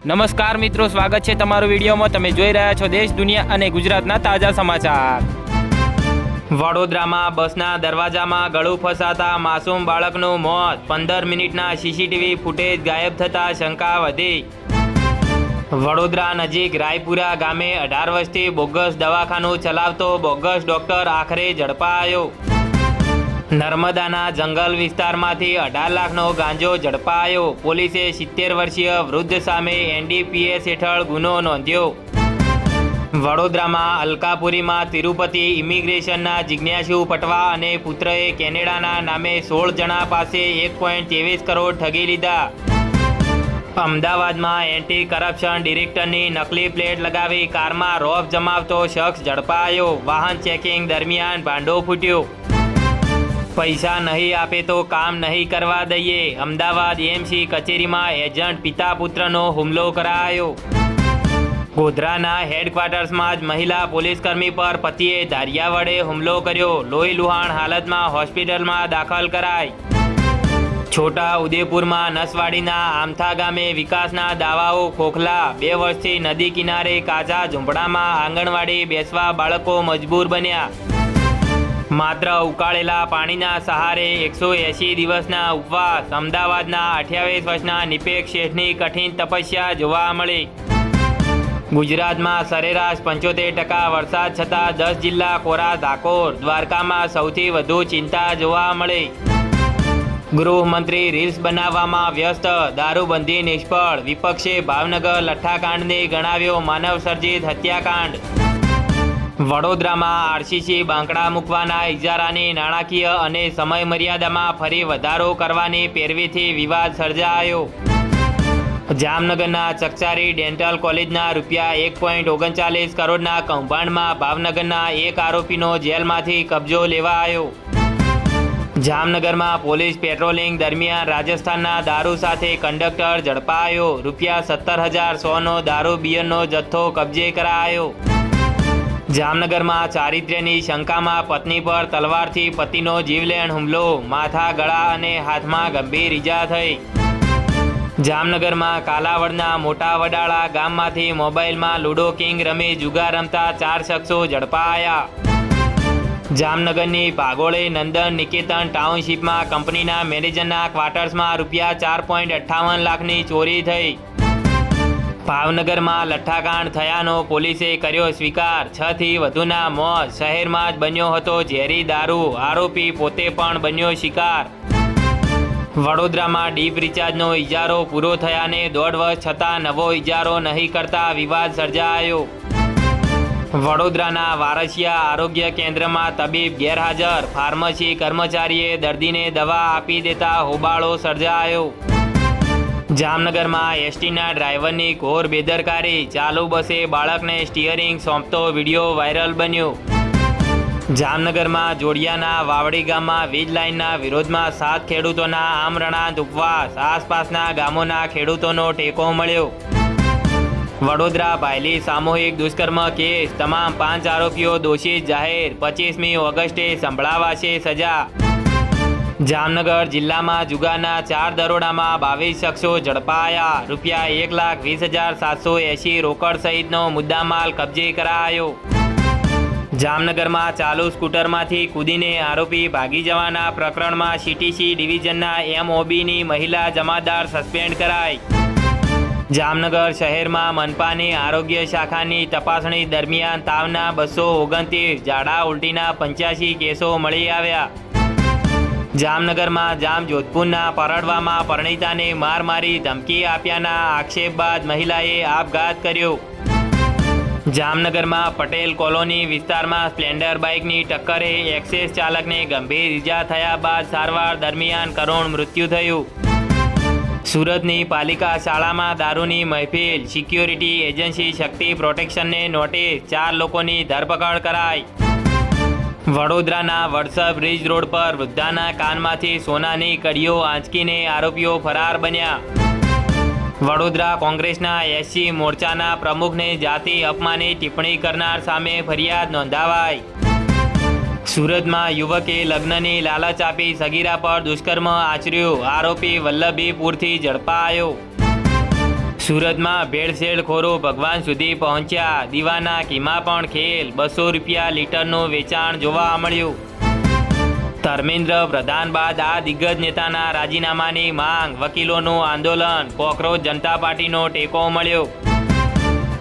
નમસ્કાર મિત્રો, સ્વાગત છે તમારું વિડીયોમાં। તમે જોઈ રહ્યા છો દેશ, દુનિયા અને ગુજરાતના તાજા સમાચાર। વડોદરામાં બસના દરવાજામાં ગળું ફસાતા માસૂમ બાળકનું મોત। 15 મિનિટના સીસીટીવી ફૂટેજ ગાયબ થતાં શંકા વધી। વડોદરા નજીક રાયપુરા ગામે 18 વર્ષથી બોગસ દવાખાનું ચલાવતો બોગસ ડોક્ટર આખરે ઝડપાયો। નર્મદાના જંગલ વિસ્તારમાંથી 18 લાખનો ગાંજો ઝડપાયો। પોલીસે 70 વર્ષીય વૃદ્ધ સામે NDPS હેઠળ ગુનો નોંધ્યો। વડોદરામાં અલકાપુરીમાં તિરુપતિ ઇમિગ્રેશનના જિજ્ઞાસુ પટવા અને પુત્રએ કેનેડાના નામે 16 જણા પાસે 1.23 કરોડ ઠગી લીધા। અમદાવાદમાં એન્ટી કરપ્શન ડિરેક્ટરની નકલી પ્લેટ લગાવી કારમાં રોફ જમાવતો શખ્સ ઝડપાયો। વાહન ચેકિંગ દરમિયાન ભાંડો ફૂટ્યો। પૈસા નહીં આપે તો કામ નહીં કરવા દઈએ। અમદાવાદ EMC કચેરીમાં એજન્ટ પિતા પુત્રનો હુમલો કરાયો। ગોધરાના હેડક્વાર્ટર્સમાં જ મહિલા પોલીસકર્મી પર પતિએ ધારિયા વડે હુમલો કર્યો। લોહી લુહાણ હાલતમાં હોસ્પિટલમાં દાખલ કરાઈ। છોટા ઉદેપુરમાં નસવાડીના આમથા ગામે વિકાસના દાવાઓ ખોખલા। 2 વર્ષથી નદી કિનારે કાચા ઝૂંપડામાં આંગણવાડી બેસવા બાળકો મજબૂર બન્યા। માત્ર ઉકાળેલા પાણીના સહારે 180 દિવસના ઉપવાસ। અમદાવાદના 28 વર્ષના નિપેક્ષ શેઠની કઠિન તપસ્યા જોવા મળી। ગુજરાતમાં સરેરાશ 75% વરસાદ છતાં 10 જિલ્લા કોરા ધાકોર। દ્વારકામાં સૌથી વધુ ચિંતા જોવા મળી। ગૃહમંત્રી રીલ્સ બનાવવામાં વ્યસ્ત, દારૂબંધી નિષ્ફળ। વિપક્ષે ભાવનગર લઠ્ઠાકાંડને ગણાવ્યો માનવસર્જિત હત્યાકાંડ। વડોદરામાં RCC બાંકડા મૂકવાના ઇજારાની નાણાકીય અને સમય મર્યાદામાં ફરી વધારો કરવાની પેરવીથી વિવાદ સર્જાયો। જામનગરના ચકચારી ડેન્ટલ કોલેજના રૂપિયા 1.39 કરોડના કૌભાંડમાં ભાવનગરના એક આરોપીનો જેલમાંથી કબજો લેવાયો। જામનગરમાં પોલીસ પેટ્રોલિંગ દરમિયાન રાજસ્થાનના દારૂ સાથે કંડક્ટર ઝડપાયો। રૂપિયા 17,100નો દારૂ બિયરનો જથ્થો કબજે કરાયો। જામનગરમાં ચારિત્ર્યની શંકામાં પત્ની પર તલવારથી પતિનો જીવલેણ હુમલો। માથા, ગળા અને હાથમાં ગંભીર ઈજા થઈ। જામનગરમાં કાલાવડના મોટા વડાળા ગામમાંથી મોબાઈલમાં લૂડો કિંગ રમી જુગાર રમતા 4 શખ્સો ઝડપાયા। જામનગરની ભાગોળે નંદન નિકેતન ટાઉનશીપમાં કંપનીના મેનેજરના ક્વાર્ટર્સમાં રૂપિયા 4.58 લાખની ચોરી થઈ। ભાવનગરમાં લઠ્ઠાકાંડ થયાનો પોલીસે કર્યો સ્વીકાર। 6 થી વધુના મોત। શહેરમાં જ બન્યો હતો ઝેરી દારૂ। આરોપી પોતે પણ બન્યો શિકાર। વડોદરામાં ડીપ રિચાર્જનો ઇજારો પૂરો થયાને 1.5 વર્ષ છતાં નવો ઇજારો નહીં કરતા વિવાદ સર્જાયો। વડોદરાના વારસિયા આરોગ્ય કેન્દ્રમાં તબીબ ગેરહાજર। ફાર્મસી કર્મચારીએ દર્દીને દવા આપી દેતા હોબાળો સર્જાયો। જામનગરમાં STના ડ્રાઈવરની ઘોર બેદરકારી। ચાલુ બસે બાળકને સ્ટીયરિંગ સોંપતો વિડીયો વાયરલ બન્યો। જામનગરમાં જોડિયાના વાવડી ગામમાં વીજ લાઇનના વિરોધમાં 7 ખેડૂતોના આમરણાંત ઉપવાસ। આસપાસના ગામોના ખેડૂતોનો ટેકો મળ્યો। વડોદરા ભાયલી સામૂહિક દુષ્કર્મ કેસ। તમામ 5 આરોપીઓ દોષિત જાહેર। 25મી ઓગસ્ટે સંભળાવાશે સજા। જામનગર જિલ્લામાં જુગારના 4 દરોડામાં 22 શખ્સો ઝડપાયા। રૂપિયા 1,20,780 રોકડ સહિતનો મુદ્દામાલ કબજે કરાયો। જામનગરમાં ચાલુ સ્કૂટરમાંથી કૂદીને આરોપી ભાગી જવાના પ્રકરણમાં CTC ડિવિઝનના MOBની મહિલા જમાદાર સસ્પેન્ડ કરાઈ। જામનગર શહેરમાં મનપાની આરોગ્ય શાખાની તપાસણી દરમિયાન તાવના 229, ઝાડા ઉલટીના 85 કેસો મળી આવ્યા। જામનગરમાં જામજોધપુરના પરડવામાં પરણિતાને માર મારી ધમકી આપ્યાના આક્ષેપ બાદ મહિલાએ આપઘાત કર્યો। જામનગરમાં પટેલ કોલોની વિસ્તારમાં સ્પ્લેન્ડર બાઇકની ટક્કરે એક્સેસ ચાલકને ગંભીર ઈજા થયા બાદ સારવાર દરમિયાન કરુણ મૃત્યુ થયું। સુરતની પાલિકા શાળામાં દારૂની મહેફિલ। સિક્યોરિટી એજન્સી શક્તિ પ્રોટેક્શનને નોટિસ। 4 લોકોની ધરપકડ કરાઈ। વડોદરાના વડસર બ્રિજ રોડ પર વૃદ્ધાના કાનમાંથી સોનાની કડીઓ આંચકીને આરોપીઓ ફરાર બન્યા। વડોદરા કોંગ્રેસના SC મોરચાના પ્રમુખને જાતિ અપમાની ટિપ્પણી કરનાર સામે ફરિયાદ નોંધાવાઈ। સુરતમાં યુવકે લગ્નની લાલચ આપી સગીરા પર દુષ્કર્મ આચર્યું। આરોપી વલ્લભીપુરથી ઝડપાયો। સુરતમાં ભેળસેળખોરો ભગવાન સુધી પહોંચ્યા, દીવાના ઘીમાં પણ ખેલ, 200 રૂપિયા લીટરનું વેચાણ જોવા મળ્યું. ધર્મેન્દ્ર પ્રધાન બાદ આ દિગ્ગજ નેતાના રાજીનામાની માંગ, વકીલોનું આંદોલન, કોકરોચ જનતા પાર્ટીનો ટેકો મળ્યો.